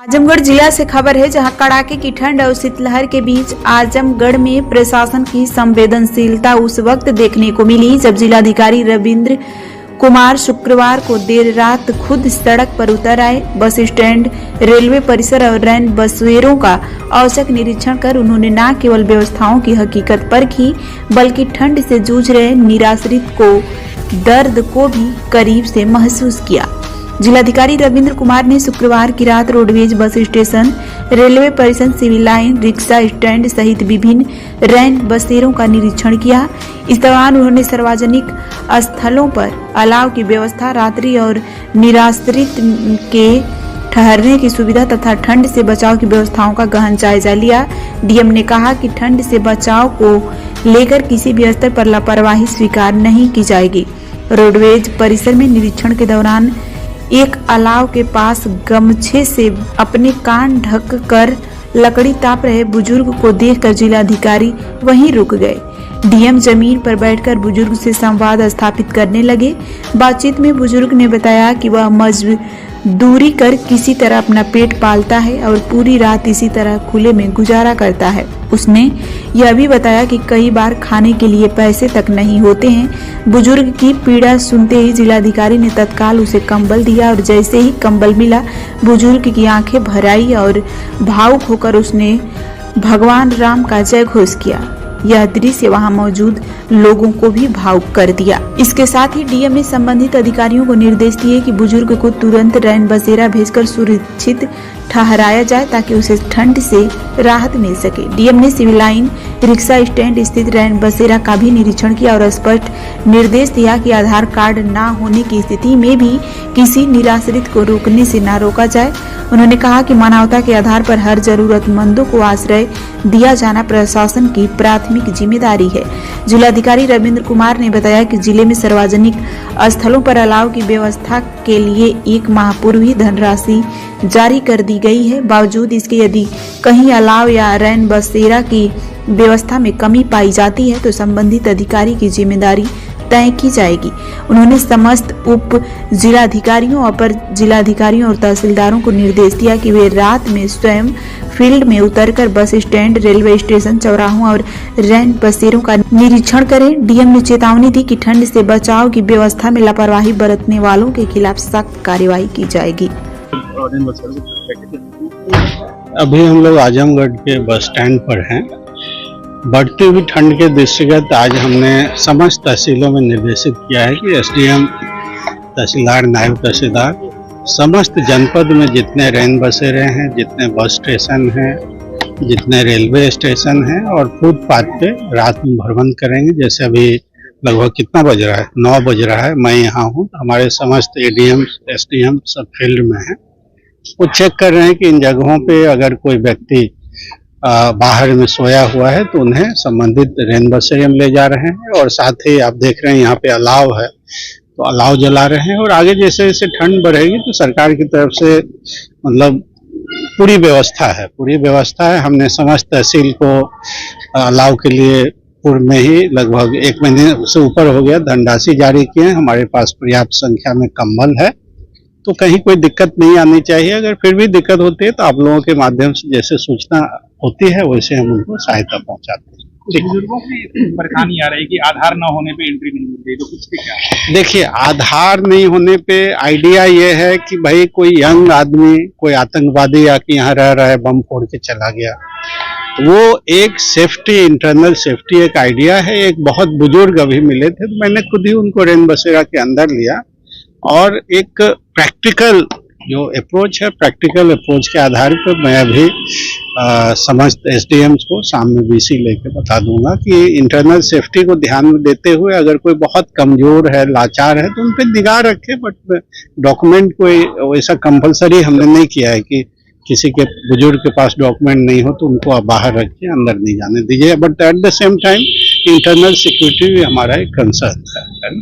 आजमगढ़ जिला से खबर है, जहां कड़ाके की ठंड और शीतलहर के बीच आजमगढ़ में प्रशासन की संवेदनशीलता उस वक्त देखने को मिली जब जिलाधिकारी रविंद्र कुमार शुक्रवार को देर रात खुद सड़क पर उतर आए। बस स्टैंड, रेलवे परिसर और रैन बसेरों का औचक निरीक्षण कर उन्होंने न केवल व्यवस्थाओं की हकीकत परखी, बल्कि ठंड से जूझ रहे निराश्रित को दर्द को भी करीब से महसूस किया। जिलाधिकारी रविंद्र कुमार ने शुक्रवार की रात रोडवेज बस स्टेशन, रेलवे परिसर, सिविल लाइन, रिक्शा स्टैंड सहित विभिन्न रैन बसेरों का निरीक्षण किया। इस दौरान उन्होंने सार्वजनिक स्थलों पर अलाव की व्यवस्था, रात्रि और निराश्रित के ठहरने की सुविधा तथा ठंड से बचाव की व्यवस्थाओं का गहन जायजा लिया। डीएम ने कहा कि ठंड से बचाव को लेकर किसी भी स्तर पर लापरवाही स्वीकार नहीं की जाएगी। रोडवेज परिसर में निरीक्षण के दौरान एक अलाव के पास गमछे से अपने कान ढक कर लकड़ी ताप रहे बुजुर्ग को देखकर जिलाधिकारी वहीं रुक गए। डीएम जमीन पर बैठकर बुजुर्ग से संवाद स्थापित करने लगे। बातचीत में बुजुर्ग ने बताया कि वह मजदूरी कर किसी तरह अपना पेट पालता है और पूरी रात इसी तरह खुले में गुजारा करता है। उसने यह भी बताया कि कई बार खाने के लिए पैसे तक नहीं होते हैं। बुजुर्ग की पीड़ा सुनते ही जिलाधिकारी ने तत्काल उसे कंबल दिया और जैसे ही कंबल मिला, बुजुर्ग की आंखें भर आई और भावुक होकर उसने भगवान राम का जय घोष किया। यह दृश्य वहां मौजूद लोगों को भी भावुक कर दिया। इसके साथ ही डीएम ने संबंधित अधिकारियों को निर्देश दिए कि बुजुर्ग को तुरंत रैन बसेरा भेजकर सुरक्षित ठहराया जाए ताकि उसे ठंड से राहत मिल सके। डीएम ने सिविल लाइन, रिक्शा स्टैंड स्थित रैन बसेरा का भी निरीक्षण किया और स्पष्ट निर्देश दिया कि आधार कार्ड न होने की स्थिति में भी किसी निराश्रित को रुकने से न रोका जाए। उन्होंने कहा कि मानवता के आधार पर हर जरूरतमंदों को आश्रय दिया जाना प्रशासन की प्राथमिक जिम्मेदारी है। जिलाधिकारी रविंद्र कुमार ने बताया कि जिले में सार्वजनिक स्थलों पर अलाव की व्यवस्था के लिए 1 माह पूर्व ही धनराशि जारी कर दी गई है। बावजूद इसके यदि कहीं अलाव या रैन बसेरा की व्यवस्था में कमी पाई जाती है तो संबंधित अधिकारी की जिम्मेदारी तय की जाएगी। उन्होंने समस्त उप जिलाधिकारियों, अपर जिलाधिकारियों और तहसीलदारों को निर्देश दिया कि वे रात में स्वयं फील्ड में उतरकर बस स्टैंड, रेलवे स्टेशन, चौराहों और रैन बसेरों का निरीक्षण करें। डीएम ने चेतावनी दी कि ठंड से बचाव की व्यवस्था में लापरवाही बरतने वालों के खिलाफ सख्त कार्रवाई की जाएगी। अभी हम लोग आजमगढ़ के बस स्टैंड पर हैं। बढ़ती हुई ठंड के दृष्टिगत आज हमने समस्त तहसीलों में निर्देशित किया है कि एसडीएम, तहसीलदार, नायब तहसीलदार समस्त जनपद में जितने रैन बसेरे हैं, जितने बस स्टेशन हैं, जितने रेलवे स्टेशन हैं और फुटपाथ पे रात में भ्रमण करेंगे। जैसे अभी लगभग कितना बज रहा है, 9 बज रहा है, मैं यहाँ हूँ, हमारे समस्त एडीएम, एसडीएम सब फील्ड में हैं। वो चेक कर रहे हैं कि इन जगहों पे अगर कोई व्यक्ति बाहर में सोया हुआ है तो उन्हें संबंधित रैन बसेरे में ले जा रहे हैं। और साथ ही आप देख रहे हैं यहाँ पे अलाव है तो अलाव जला रहे हैं। और आगे जैसे जैसे ठंड बढ़ेगी तो सरकार की तरफ से मतलब पूरी व्यवस्था है। हमने समस्त तहसील को अलाव के लिए पूर्व में ही लगभग 1 महीने से ऊपर हो गया धनराशि जारी किए हैं। हमारे पास पर्याप्त संख्या में कंबल है तो कहीं कोई दिक्कत नहीं आनी चाहिए। अगर फिर भी दिक्कत होती है तो आप लोगों के माध्यम से जैसे सूचना होती है वैसे हम उनको सहायता पहुंचाते हैं। बुजुर्गों की परेशानी आ रही है कि आधार न होने पे एंट्री नहीं मिल रही, तो कुछ क्या? देखिए, आधार नहीं होने पे आइडिया ये है कि भाई कोई यंग आदमी, कोई आतंकवादी आके यहाँ रह रहा है, बम फोड़ के चला गया, वो एक सेफ्टी, इंटरनल सेफ्टी एक आइडिया है। एक बहुत बुजुर्ग अभी मिले थे तो मैंने खुद ही उनको रैन बसेरा के अंदर लिया और एक प्रैक्टिकल जो अप्रोच है, प्रैक्टिकल अप्रोच के आधार पर मैं अभी समस्त एसडीएम्स को सामने वीसी लेके बता दूंगा कि इंटरनल सेफ्टी को ध्यान में देते हुए अगर कोई बहुत कमजोर है, लाचार है तो उन पर निगाह रखे। बट डॉक्यूमेंट कोई वैसा कंपलसरी हमने नहीं किया है कि किसी के बुजुर्ग के पास डॉक्यूमेंट नहीं हो तो उनको आप बाहर रखिए, अंदर नहीं जाने दीजिए। But at the same time internal security भी हमारा एक कंसर्न है।